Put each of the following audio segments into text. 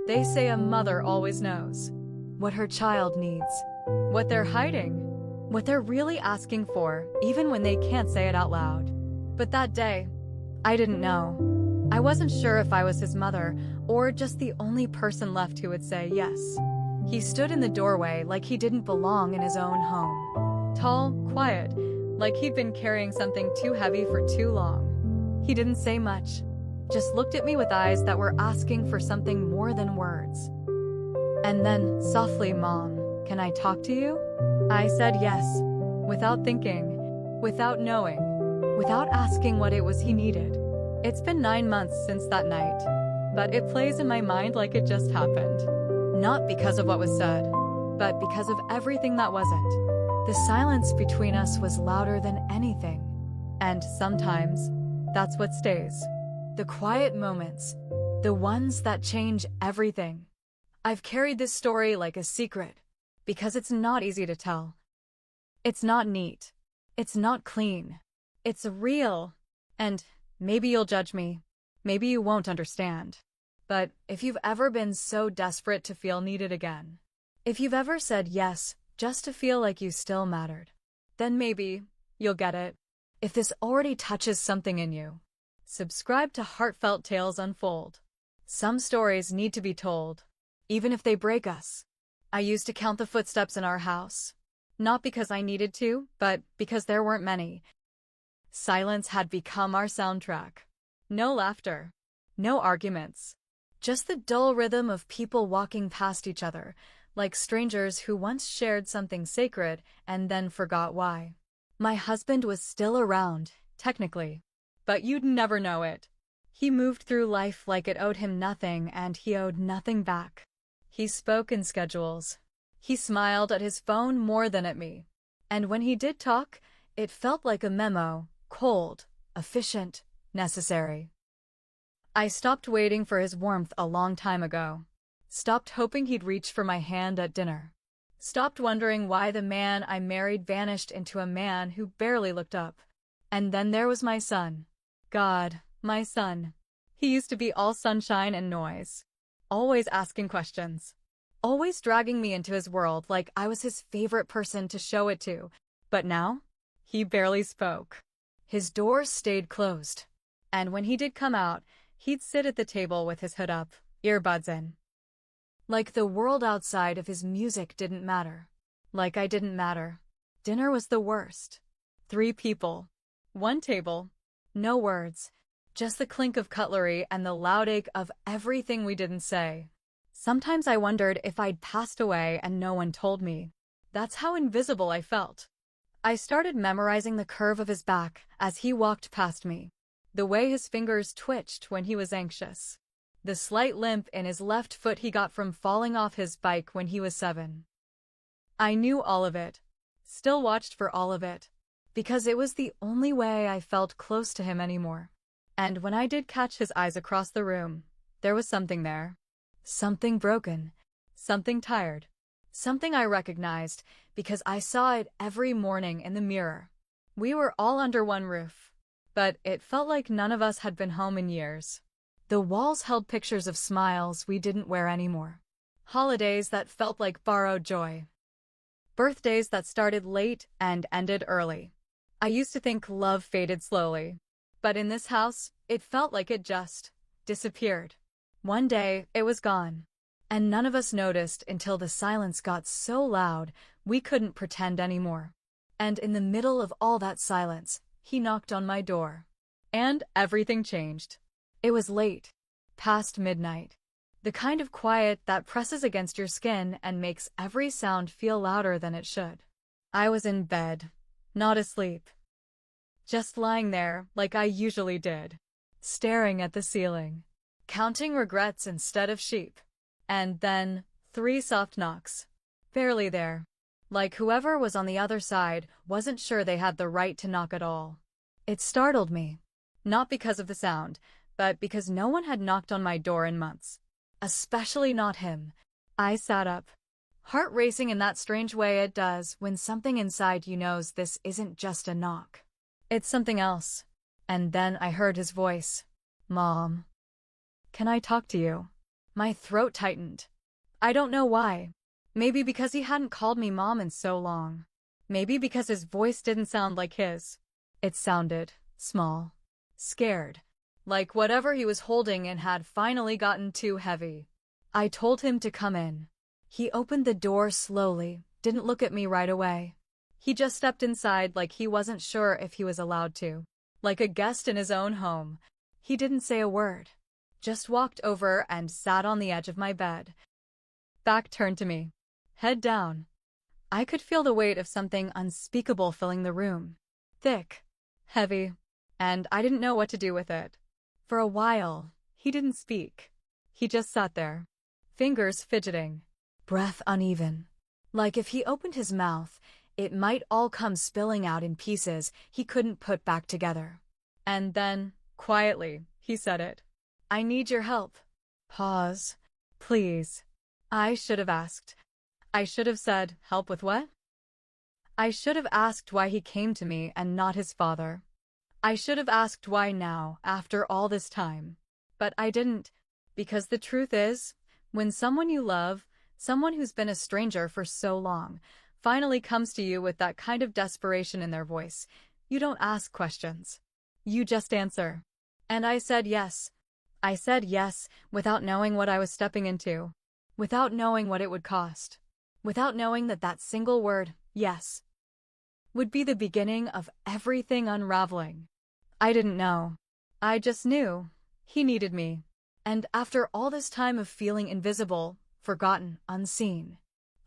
They say a mother always knows what her child needs, what they're hiding, what they're really asking for, even when they can't say it out loud. But that day, I didn't know. I wasn't sure if I was his mother or just the only person left who would say yes. He stood in the doorway like he didn't belong in his own home. Tall, quiet, like he'd been carrying something too heavy for too long. He didn't say much, just looked at me with eyes that were asking for something more than words. And then, softly, "Mom, can I talk to you?" I said yes, without thinking, without knowing, without asking what it was he needed. It's been 9 months since that night, but it plays in my mind like it just happened. Not because of what was said, but because of everything that wasn't. The silence between us was louder than anything. And sometimes, that's what stays. The quiet moments, the ones that change everything. I've carried this story like a secret, because it's not easy to tell. It's not neat. It's not clean. It's real. And maybe you'll judge me. Maybe you won't understand. But if you've ever been so desperate to feel needed again, if you've ever said yes just to feel like you still mattered, then maybe you'll get it. If this already touches something in you, subscribe to Heartfelt Tales Unfold. Some stories need to be told, even if they break us. I used to count the footsteps in our house, not because I needed to, but because there weren't many. Silence had become our soundtrack. No laughter, no arguments, just the dull rhythm of people walking past each other, like strangers who once shared something sacred and then forgot why. My husband was still around, technically, but you'd never know it. He moved through life like it owed him nothing, and he owed nothing back. He spoke in schedules. He smiled at his phone more than at me. And when he did talk, it felt like a memo, cold, efficient, necessary. I stopped waiting for his warmth a long time ago. Stopped hoping he'd reach for my hand at dinner. Stopped wondering why the man I married vanished into a man who barely looked up. And then there was my son. God, my son. He used to be all sunshine and noise. Always asking questions. Always dragging me into his world like I was his favorite person to show it to. But now, he barely spoke. His doors stayed closed. And when he did come out, he'd sit at the table with his hood up, earbuds in. Like the world outside of his music didn't matter. Like I didn't matter. Dinner was the worst. 3 people. 1 table. No words. Just the clink of cutlery and the loud ache of everything we didn't say. Sometimes I wondered if I'd passed away and no one told me. That's how invisible I felt. I started memorizing the curve of his back as he walked past me. The way his fingers twitched when he was anxious. The slight limp in his left foot he got from falling off his bike when he was 7. I knew all of it. Still watched for all of it. Because it was the only way I felt close to him anymore. And when I did catch his eyes across the room, there was something there. Something broken. Something tired. Something I recognized because I saw it every morning in the mirror. We were all under one roof, but it felt like none of us had been home in years. The walls held pictures of smiles we didn't wear anymore. Holidays that felt like borrowed joy. Birthdays that started late and ended early. I used to think love faded slowly. But in this house, it felt like it just disappeared. One day, it was gone. And none of us noticed until the silence got so loud, we couldn't pretend anymore. And in the middle of all that silence, he knocked on my door. And everything changed. It was late. Past midnight. The kind of quiet that presses against your skin and makes every sound feel louder than it should. I was in bed. Not asleep. Just lying there, like I usually did. Staring at the ceiling. Counting regrets instead of sheep. And then, 3 soft knocks. Barely there. Like whoever was on the other side wasn't sure they had the right to knock at all. It startled me. Not because of the sound, but because no one had knocked on my door in months. Especially not him. I sat up. Heart racing in that strange way it does when something inside you knows this isn't just a knock. It's something else. And then I heard his voice. "Mom. Can I talk to you?" My throat tightened. I don't know why. Maybe because he hadn't called me mom in so long. Maybe because his voice didn't sound like his. It sounded small, scared, like whatever he was holding in had finally gotten too heavy. I told him to come in. He opened the door slowly, didn't look at me right away. He just stepped inside like he wasn't sure if he was allowed to. Like a guest in his own home. He didn't say a word. Just walked over and sat on the edge of my bed. Back turned to me. Head down. I could feel the weight of something unspeakable filling the room. Thick. Heavy. And I didn't know what to do with it. For a while, he didn't speak. He just sat there. Fingers fidgeting. Breath uneven. Like if he opened his mouth, it might all come spilling out in pieces he couldn't put back together. And then, quietly, he said it. I need your help. Pause. Please. I should have asked. I should have said, help with what? I should have asked why he came to me and not his father. I should have asked why now, after all this time. But I didn't, because the truth is, when someone you love, someone who's been a stranger for so long, finally comes to you with that kind of desperation in their voice, you don't ask questions. You just answer. And I said yes. I said yes without knowing what I was stepping into. Without knowing what it would cost. Without knowing that that single word, yes, would be the beginning of everything unraveling. I didn't know. I just knew. He needed me. And after all this time of feeling invisible, forgotten, unseen,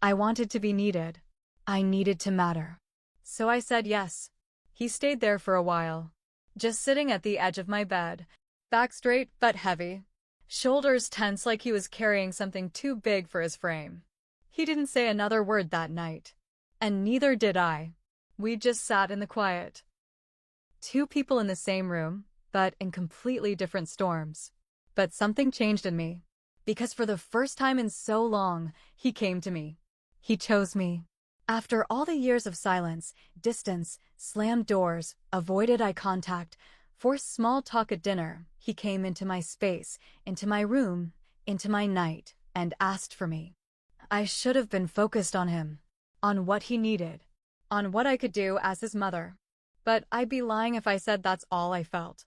I wanted to be needed. I needed to matter. So I said yes. He stayed there for a while. Just sitting at the edge of my bed. Back straight but heavy. Shoulders tense like he was carrying something too big for his frame. He didn't say another word that night. And neither did I. We just sat in the quiet. Two people in the same room, but in completely different storms. But something changed in me. Because for the first time in so long, he came to me. He chose me. After all the years of silence, distance, slammed doors, avoided eye contact, forced small talk at dinner, he came into my space, into my room, into my night, and asked for me. I should have been focused on him, on what he needed, on what I could do as his mother. But I'd be lying if I said that's all I felt.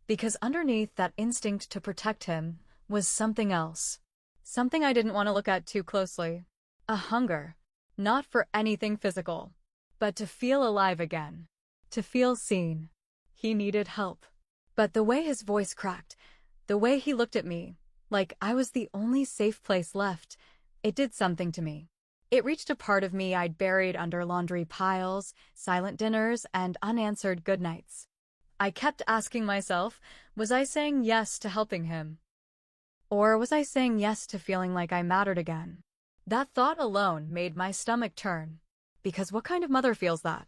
Because underneath that instinct to protect him was something else. Something I didn't want to look at too closely. A hunger. Not for anything physical, but to feel alive again. To feel seen. He needed help. But the way his voice cracked, the way he looked at me, like I was the only safe place left, it did something to me. It reached a part of me I'd buried under laundry piles, silent dinners, and unanswered goodnights. I kept asking myself, was I saying yes to helping him? Or was I saying yes to feeling like I mattered again? That thought alone made my stomach turn. Because what kind of mother feels that?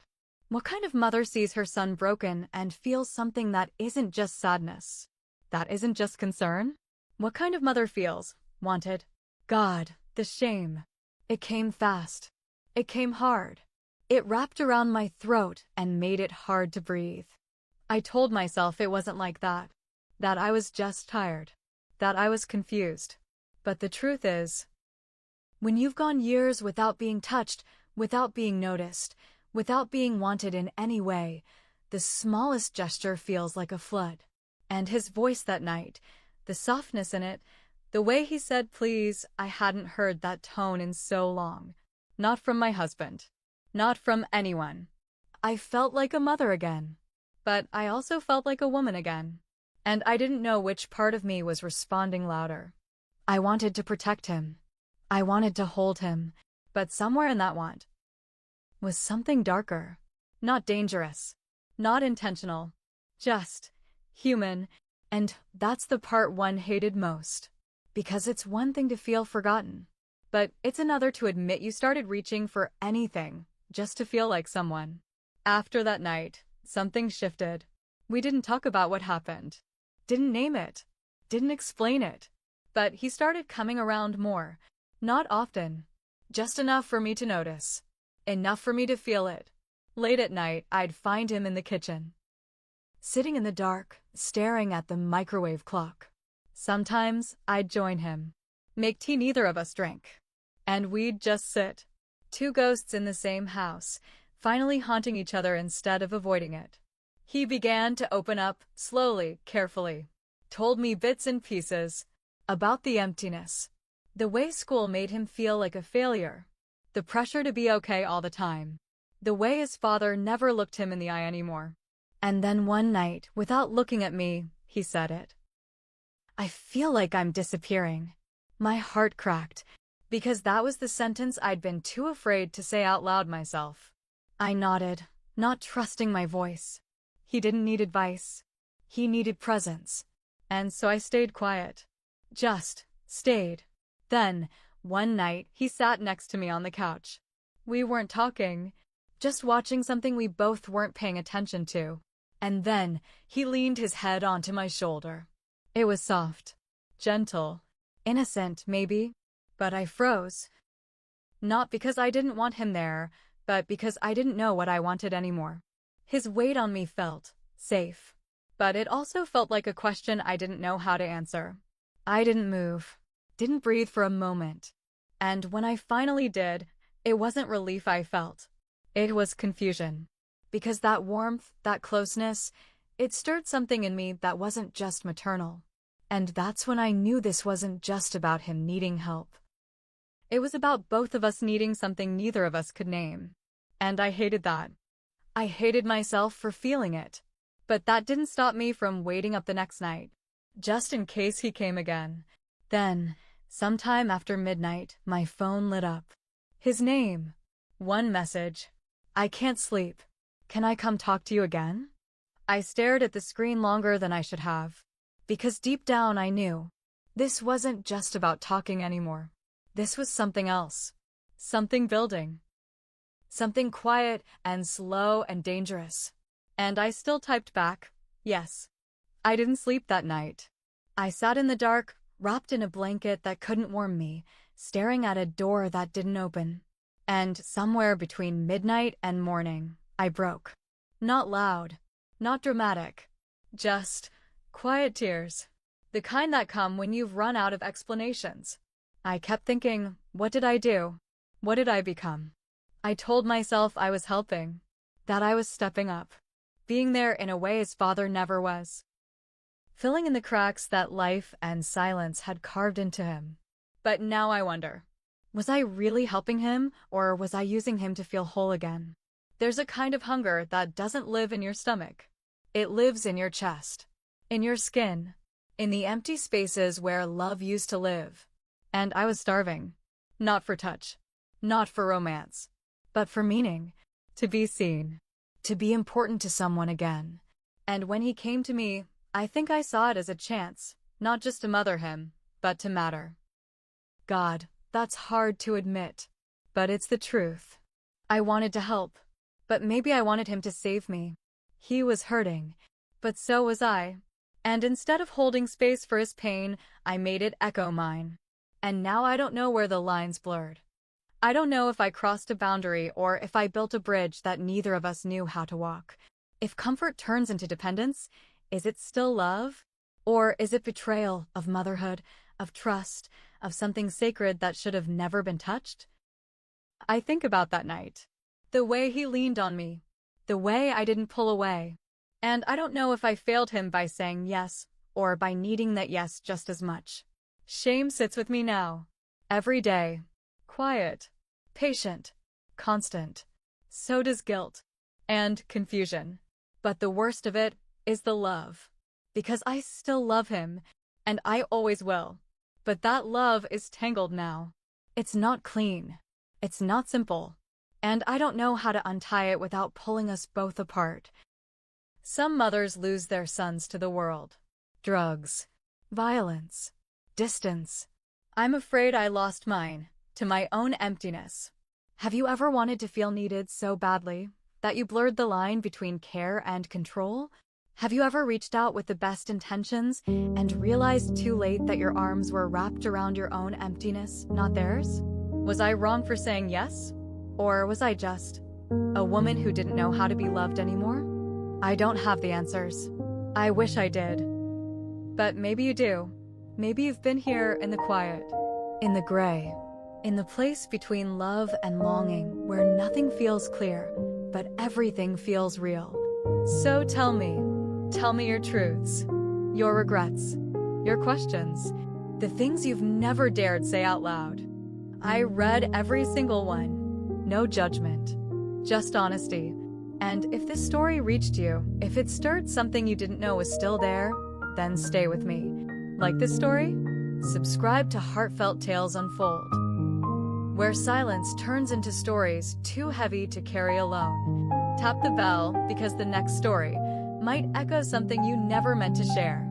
What kind of mother sees her son broken and feels something that isn't just sadness? That isn't just concern? What kind of mother feels wanted? God, the shame. It came fast. It came hard. It wrapped around my throat and made it hard to breathe. I told myself it wasn't like that. That I was just tired. That I was confused. But the truth is, when you've gone years without being touched, without being noticed, without being wanted in any way, the smallest gesture feels like a flood. And his voice that night, the softness in it, the way he said please, I hadn't heard that tone in so long. Not from my husband. Not from anyone. I felt like a mother again. But I also felt like a woman again. And I didn't know which part of me was responding louder. I wanted to protect him. I wanted to hold him. But somewhere in that want was something darker. Not dangerous. Not intentional. Just human. And that's the part one hated most. Because it's one thing to feel forgotten. But it's another to admit you started reaching for anything just to feel like someone. After that night, something shifted. We didn't talk about what happened. Didn't name it. Didn't explain it. But he started coming around more. Not often. Just enough for me to notice. Enough for me to feel it. Late at night, I'd find him in the kitchen. Sitting in the dark, staring at the microwave clock. Sometimes I'd join him. Make tea neither of us drank. And we'd just sit. Two ghosts in the same house, finally haunting each other instead of avoiding it. He began to open up, slowly, carefully. Told me bits and pieces. About the emptiness. The way school made him feel like a failure. The pressure to be okay all the time. The way his father never looked him in the eye anymore. And then one night, without looking at me, he said it. I feel like I'm disappearing. My heart cracked, because that was the sentence I'd been too afraid to say out loud myself. I nodded, not trusting my voice. He didn't need advice. He needed presence. And so I stayed quiet. Just stayed. Then, one night, he sat next to me on the couch. We weren't talking, just watching something we both weren't paying attention to. And then, he leaned his head onto my shoulder. It was soft, gentle, innocent, maybe, but I froze. Not because I didn't want him there, but because I didn't know what I wanted anymore. His weight on me felt safe, but it also felt like a question I didn't know how to answer. I didn't move, didn't breathe for a moment. And when I finally did, it wasn't relief I felt. It was confusion. Because that warmth, that closeness, it stirred something in me that wasn't just maternal. And that's when I knew this wasn't just about him needing help. It was about both of us needing something neither of us could name. And I hated that. I hated myself for feeling it. But that didn't stop me from waiting up the next night, just in case he came again. Then, sometime after midnight, my phone lit up. His name. One message. I can't sleep. Can I come talk to you again? I stared at the screen longer than I should have. Because deep down I knew. This wasn't just about talking anymore. This was something else. Something building. Something quiet and slow and dangerous. And I still typed back, yes. I didn't sleep that night. I sat in the dark, wrapped in a blanket that couldn't warm me, staring at a door that didn't open. And somewhere between midnight and morning, I broke. Not loud, not dramatic, just quiet tears. The kind that come when you've run out of explanations. I kept thinking, what did I do? What did I become? I told myself I was helping, that I was stepping up, being there in a way his father never was. Filling in the cracks that life and silence had carved into him. But now I wonder, was I really helping him, or was I using him to feel whole again? There's a kind of hunger that doesn't live in your stomach. It lives in your chest, in your skin, in the empty spaces where love used to live. And I was starving. Not for touch, not for romance, but for meaning, to be seen, to be important to someone again. And when he came to me, I think I saw it as a chance, not just to mother him, but to matter. God, that's hard to admit, but it's the truth. I wanted to help, but maybe I wanted him to save me. He was hurting, but so was I. And instead of holding space for his pain, I made it echo mine. And now I don't know where the lines blurred. I don't know if I crossed a boundary or if I built a bridge that neither of us knew how to walk. If comfort turns into dependence, is it still love? Or is it betrayal of motherhood, of trust, of something sacred that should have never been touched? I think about that night. The way he leaned on me. The way I didn't pull away. And I don't know if I failed him by saying yes, or by needing that yes just as much. Shame sits with me now. Every day. Quiet. Patient. Constant. So does guilt. And confusion. But the worst of it is the love. Because I still love him, and I always will. But that love is tangled now. It's not clean. It's not simple. And I don't know how to untie it without pulling us both apart. Some mothers lose their sons to the world. Drugs. Violence. Distance. I'm afraid I lost mine, to my own emptiness. Have you ever wanted to feel needed so badly that you blurred the line between care and control? Have you ever reached out with the best intentions and realized too late that your arms were wrapped around your own emptiness, not theirs? Was I wrong for saying yes? Or was I just a woman who didn't know how to be loved anymore? I don't have the answers. I wish I did. But maybe you do. Maybe you've been here in the quiet, in the gray, in the place between love and longing where nothing feels clear, but everything feels real. So tell me your truths, your regrets, your questions, the things you've never dared say out loud. I read every single one. No judgment, just honesty. And if this story reached you, if it stirred something you didn't know was still there, then stay with me. Like this story? Subscribe to Heartfelt Tales Unfold, where silence turns into stories too heavy to carry alone. Tap the bell because the next story might echo something you never meant to share.